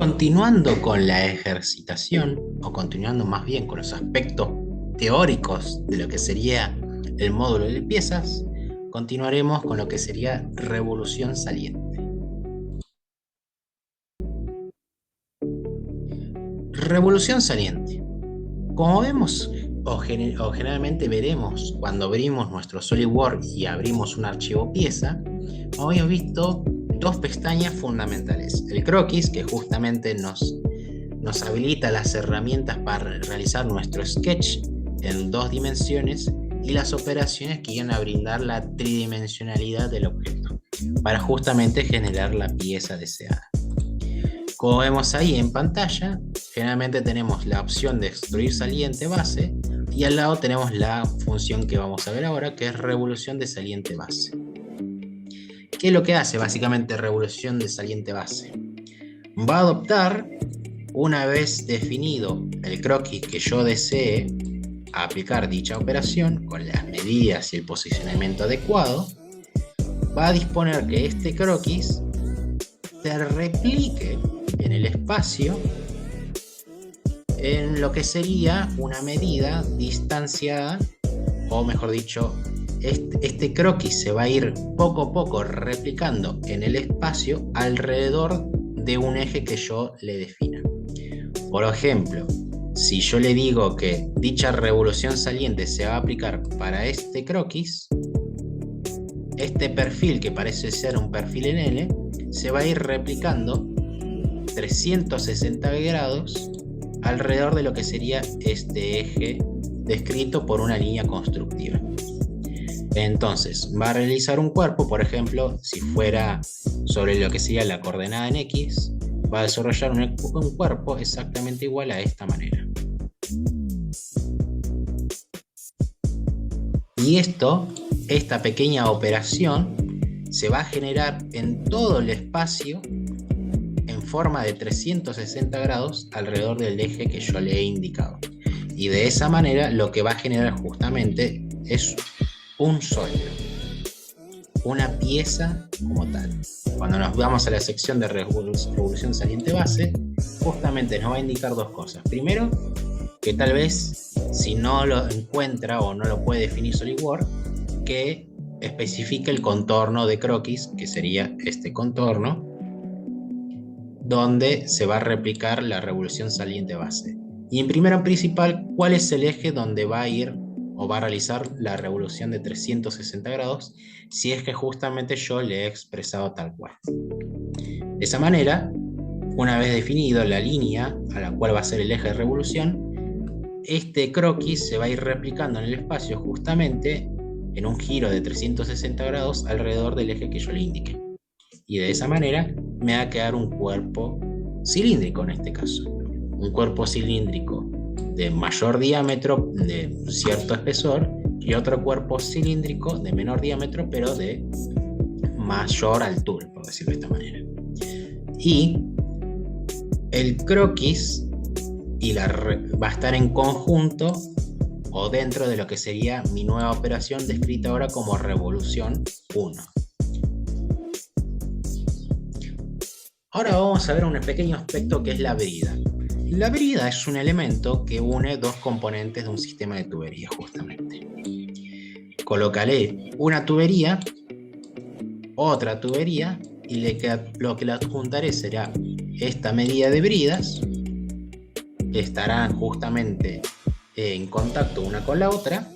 Continuando con la ejercitación, o continuando más bien con los aspectos teóricos de lo que sería el módulo de piezas, continuaremos con lo que sería revolución saliente. Revolución saliente. Como vemos, o generalmente veremos cuando abrimos nuestro SolidWorks y abrimos un archivo pieza, hoy hemos visto dos pestañas fundamentales. El croquis, que justamente nos habilita las herramientas para realizar nuestro sketch en 2 dimensiones, y las operaciones que iban a brindar la tridimensionalidad del objeto para justamente generar la pieza deseada. Como vemos ahí en pantalla, generalmente tenemos la opción de extruir saliente base y al lado tenemos la función que vamos a ver ahora, que es revolución de saliente base. ¿Qué es lo que hace básicamente revolución de saliente base? Va a adoptar, una vez definido el croquis que yo desee aplicar dicha operación con las medidas y el posicionamiento adecuado, va a disponer que este croquis se replique en el espacio en lo que sería una medida distanciada, o mejor dicho, este croquis se va a ir poco a poco replicando en el espacio alrededor de un eje que yo le defina. Por ejemplo, si yo le digo que dicha revolución saliente se va a aplicar para este croquis, este perfil, que parece ser un perfil en L, se va a ir replicando 360 grados alrededor de lo que sería este eje descrito por una línea constructiva. Entonces, va a realizar un cuerpo, por ejemplo, si fuera sobre lo que sería la coordenada en X, va a desarrollar un cuerpo exactamente igual a esta manera. Y esta pequeña operación se va a generar en todo el espacio en forma de 360 grados alrededor del eje que yo le he indicado. Y de esa manera lo que va a generar justamente es un sólido, una pieza como tal. Cuando nos vamos a la sección de revolución saliente base, justamente nos va a indicar dos cosas. Primero, que tal vez si no lo encuentra o no lo puede definir SolidWorks, que especifique el contorno de croquis, que sería este contorno, donde se va a replicar la revolución saliente base. Y en primera principal, ¿cuál es el eje donde va a ir o va a realizar la revolución de 360 grados, si es que justamente yo le he expresado tal cual? De esa manera, una vez definido la línea a la cual va a ser el eje de revolución, este croquis se va a ir replicando en el espacio justamente en un giro de 360 grados alrededor del eje que yo le indiqué. Y de esa manera me va a quedar un cuerpo cilíndrico en este caso. Un cuerpo cilíndrico de mayor diámetro, de cierto espesor, y otro cuerpo cilíndrico de menor diámetro, pero de mayor altura, por decirlo de esta manera. Y el croquis va a estar en conjunto o dentro de lo que sería mi nueva operación descrita ahora como revolución 1. Ahora vamos a ver un pequeño aspecto que es la brida. La brida es un elemento que une dos componentes de un sistema de tubería, justamente. Colocaré una tubería, otra tubería, y lo que la adjuntaré será esta medida de bridas, que estarán justamente en contacto una con la otra,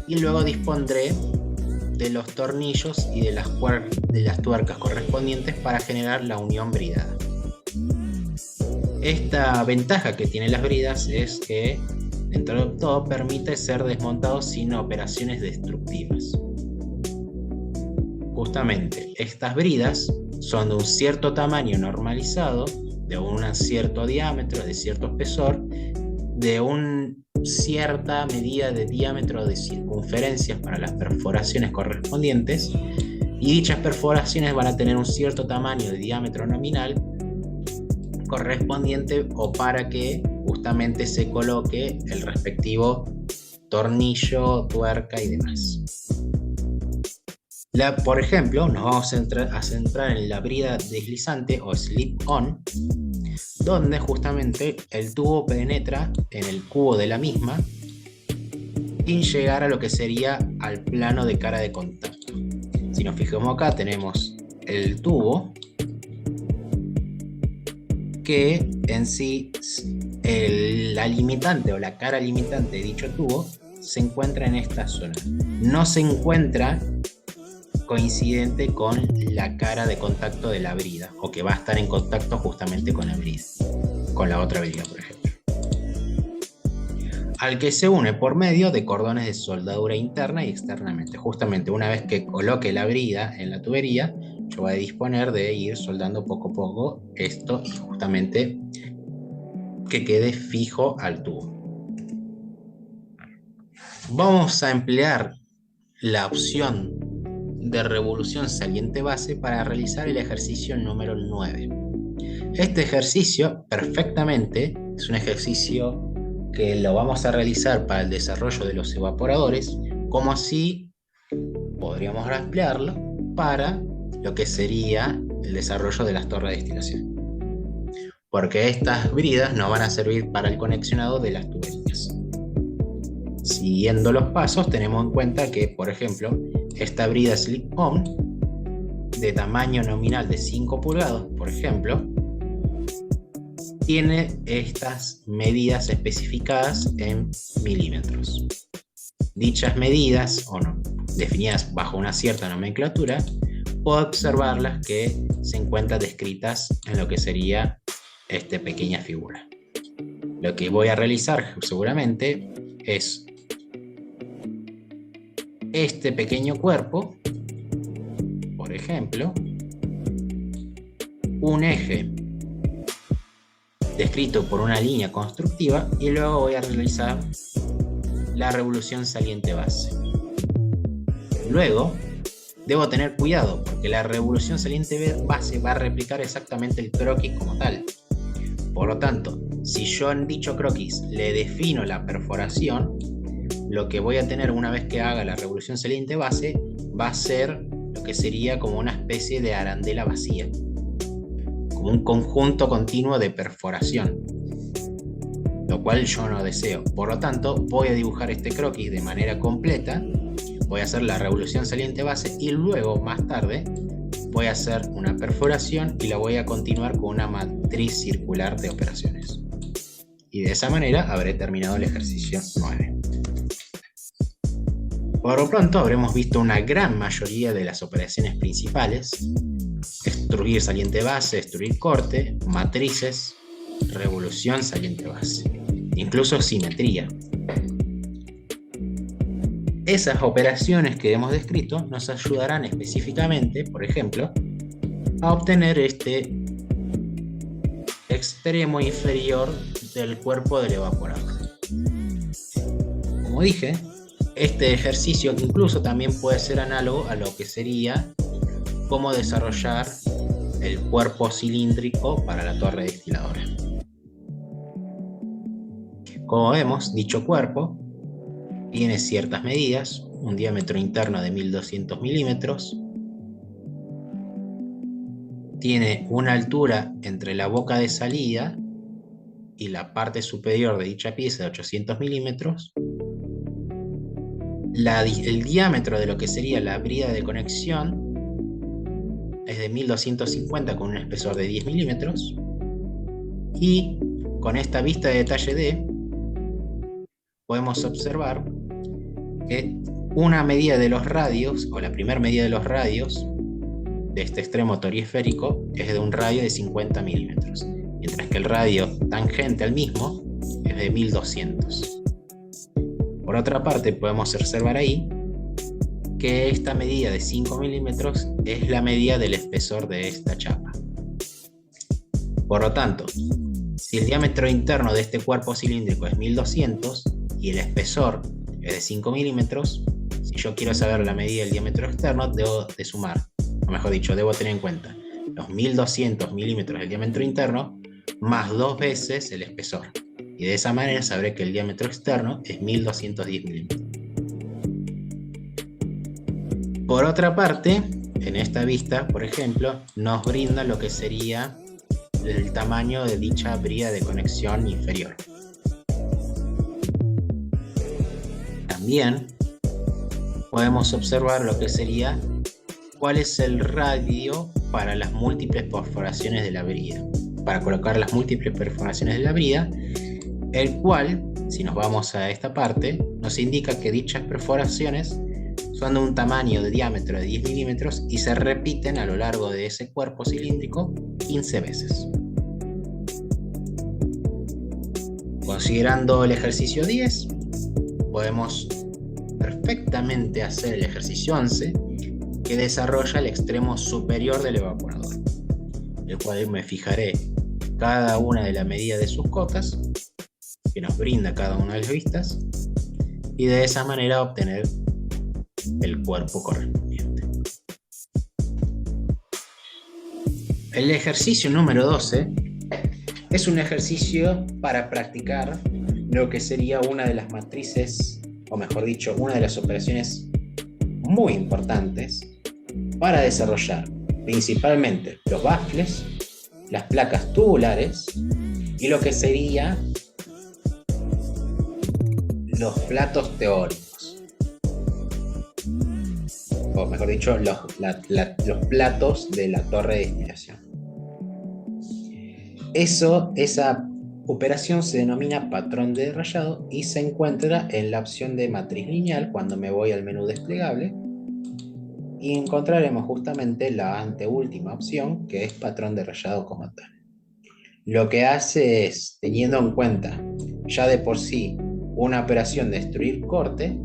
y luego dispondré de los tornillos y de las tuercas correspondientes para generar la unión bridada. Esta ventaja que tienen las bridas es que dentro de todo permite ser desmontado sin operaciones destructivas. Justamente estas bridas son de un cierto tamaño normalizado, de un cierto diámetro, de cierto espesor, de una cierta medida de diámetro de circunferencias para las perforaciones correspondientes, y dichas perforaciones van a tener un cierto tamaño de diámetro nominal correspondiente o para que justamente se coloque el respectivo tornillo, tuerca y demás. Por ejemplo, nos vamos a centrar en la brida deslizante o slip-on, donde justamente el tubo penetra en el cubo de la misma sin llegar a lo que sería al plano de cara de contacto. Si nos fijamos acá, tenemos el tubo que en sí, la limitante o la cara limitante de dicho tubo se encuentra en esta zona. No se encuentra coincidente con la cara de contacto de la brida, o que va a estar en contacto justamente con la brida, con la otra brida, por ejemplo. Al que se une por medio de cordones de soldadura interna y externamente. Justamente una vez que coloque la brida en la tubería, yo voy a disponer de ir soldando poco a poco esto y justamente que quede fijo al tubo. Vamos a emplear la opción de revolución saliente base para realizar el ejercicio número 9. Este ejercicio perfectamente es un ejercicio que lo vamos a realizar para el desarrollo de los evaporadores, como así podríamos emplearlo para lo que sería el desarrollo de las torres de destilación. Porque estas bridas nos van a servir para el conexionado de las tuberías. Siguiendo los pasos, tenemos en cuenta que, por ejemplo, esta brida slip-on de tamaño nominal de 5 pulgadas, por ejemplo, tiene estas medidas especificadas en milímetros. Dichas medidas, o no, definidas bajo una cierta nomenclatura, puedo observarlas que se encuentran descritas en lo que sería esta pequeña figura. Lo que voy a realizar seguramente es este pequeño cuerpo, por ejemplo, un eje descrito por una línea constructiva, y luego voy a realizar la revolución saliente base. Luego debo tener cuidado porque la revolución saliente base va a replicar exactamente el croquis como tal. Por lo tanto, si yo en dicho croquis le defino la perforación, lo que voy a tener una vez que haga la revolución saliente base va a ser lo que sería como una especie de arandela vacía, como un conjunto continuo de perforación, lo cual yo no deseo. Por lo tanto, voy a dibujar este croquis de manera completa, voy a hacer la revolución saliente base y luego, más tarde, voy a hacer una perforación y la voy a continuar con una matriz circular de operaciones. Y de esa manera habré terminado el ejercicio 9. Por lo pronto habremos visto una gran mayoría de las operaciones principales: extruir saliente base, extruir corte, matrices, revolución saliente base, incluso simetría. Esas operaciones que hemos descrito nos ayudarán específicamente, por ejemplo, a obtener este extremo inferior del cuerpo del evaporador. Como dije, este ejercicio incluso también puede ser análogo a lo que sería cómo desarrollar el cuerpo cilíndrico para la torre destiladora. Como vemos, dicho cuerpo tiene ciertas medidas: un diámetro interno de 1200 milímetros, tiene una altura entre la boca de salida y la parte superior de dicha pieza de 800 milímetros, el diámetro de lo que sería la brida de conexión es de 1250 con un espesor de 10 milímetros, y con esta vista de detalle D podemos observar que una medida de los radios, o la primera medida de los radios de este extremo toriesférico, es de un radio de 50 milímetros, mientras que el radio tangente al mismo es de 1200. Por otra parte, podemos observar ahí que esta medida de 5 milímetros es la medida del espesor de esta chapa. Por lo tanto, si el diámetro interno de este cuerpo cilíndrico es 1200 y el espesor es de 5 milímetros, si yo quiero saber la medida del diámetro externo, debo de sumar, o mejor dicho, debo tener en cuenta los 1200 milímetros del diámetro interno más 2 veces el espesor. Y de esa manera sabré que el diámetro externo es 1210 milímetros. Por otra parte, en esta vista, por ejemplo, nos brinda lo que sería el tamaño de dicha brida de conexión inferior. También podemos observar lo que sería cuál es el radio para las múltiples perforaciones de la brida. Para colocar las múltiples perforaciones de la brida, el cual, si nos vamos a esta parte, nos indica que dichas perforaciones son de un tamaño de diámetro de 10 milímetros y se repiten a lo largo de ese cuerpo cilíndrico 15 veces. Considerando el ejercicio 10, podemos perfectamente hacer el ejercicio 11, que desarrolla el extremo superior del evaporador, el cual me fijaré cada una de las medidas de sus cotas, que nos brinda cada una de las vistas, y de esa manera obtener el cuerpo correspondiente. El ejercicio número 12 es un ejercicio para practicar lo que sería una de las matrices, o mejor dicho, una de las operaciones muy importantes para desarrollar principalmente los baffles, las placas tubulares y lo que sería los platos teóricos, o mejor dicho, los platos de la torre de destilación. Esa operación se denomina patrón de rayado y se encuentra en la opción de matriz lineal cuando me voy al menú desplegable, y encontraremos justamente la anteúltima opción, que es patrón de rayado como tal. Lo que hace es, teniendo en cuenta ya de por sí una operación de destruir corte,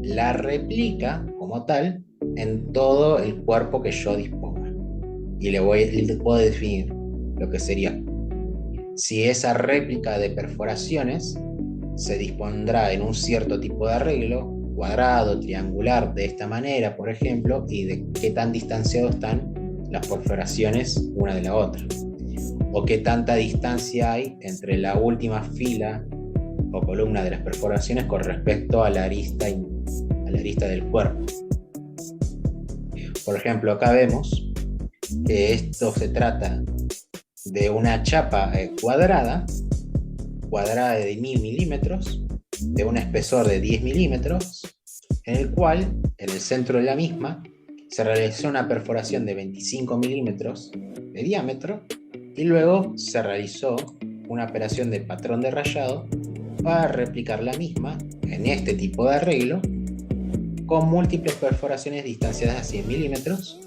la replica como tal en todo el cuerpo que yo disponga. Y le puedo definir lo que sería, si esa réplica de perforaciones se dispondrá en un cierto tipo de arreglo, cuadrado, triangular, de esta manera, por ejemplo, y de qué tan distanciados están las perforaciones una de la otra, o qué tanta distancia hay entre la última fila o columna de las perforaciones con respecto a la arista del cuerpo. Por ejemplo, acá vemos que esto se trata de una chapa cuadrada de 1000 milímetros, de un espesor de 10 milímetros, en el cual, en el centro de la misma, se realizó una perforación de 25 milímetros de diámetro, y luego se realizó una operación de patrón de rayado para replicar la misma en este tipo de arreglo, con múltiples perforaciones distanciadas a 100 milímetros,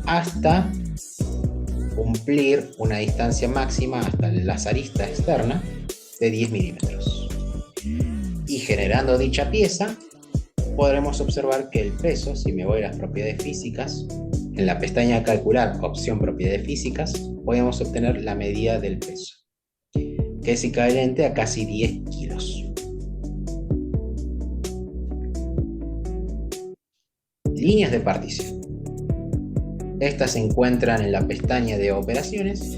hasta cumplir una distancia máxima hasta las aristas externas de 10 milímetros. Y generando dicha pieza, podremos observar que el peso, si me voy a las propiedades físicas, en la pestaña calcular, opción propiedades físicas, podemos obtener la medida del peso, que es equivalente a casi 10 kilos. Líneas de partición. Estas se encuentran en la pestaña de operaciones,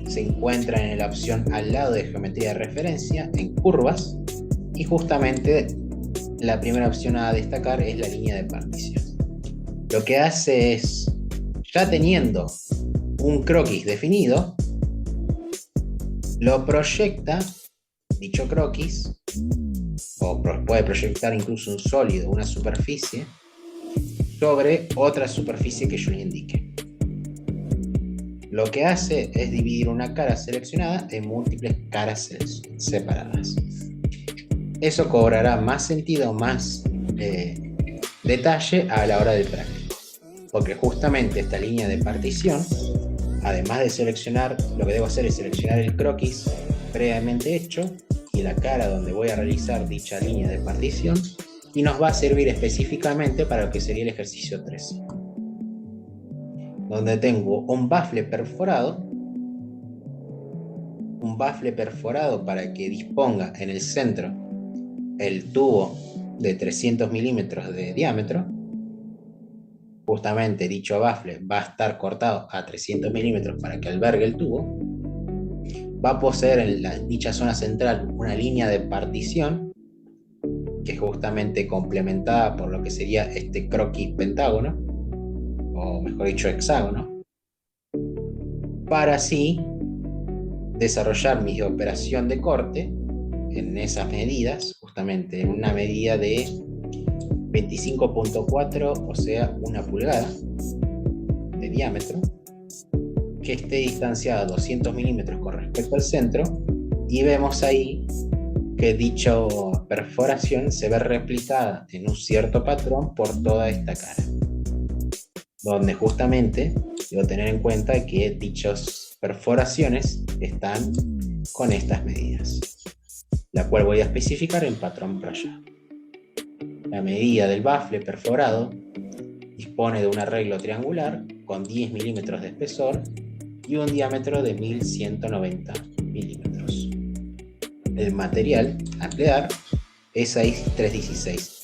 se encuentran en la opción al lado de geometría de referencia, en curvas, y justamente la primera opción a destacar es la línea de partición. Lo que hace es, ya teniendo un croquis definido, lo proyecta, dicho croquis, o puede proyectar incluso un sólido, una superficie, sobre otra superficie que yo le indique. Lo que hace es dividir una cara seleccionada en múltiples caras separadas. Eso cobrará más sentido, más detalle a la hora del práctico, porque justamente esta línea de partición, además de seleccionar, lo que debo hacer es seleccionar el croquis previamente hecho y la cara donde voy a realizar dicha línea de partición, y nos va a servir específicamente para lo que sería el ejercicio 13, donde tengo un baffle perforado para que disponga en el centro el tubo de 300 milímetros de diámetro. Justamente dicho baffle va a estar cortado a 300 milímetros para que albergue el tubo. Va a poseer en dicha zona central una línea de partición que es justamente complementada por lo que sería este croquis pentágono, o mejor dicho hexágono, para así desarrollar mi operación de corte en esas medidas, justamente en una medida de 25.4, o sea, 1 pulgada de diámetro, que esté distanciada a 200 milímetros con respecto al centro, y vemos ahí que dicha perforación se ve replicada en un cierto patrón por toda esta cara, donde justamente debo tener en cuenta que dichas perforaciones están con estas medidas, la cual voy a especificar en patrón rayado. La medida del bafle perforado dispone de un arreglo triangular con 10 milímetros de espesor y un diámetro de 1190 milímetros. El material a emplear es 316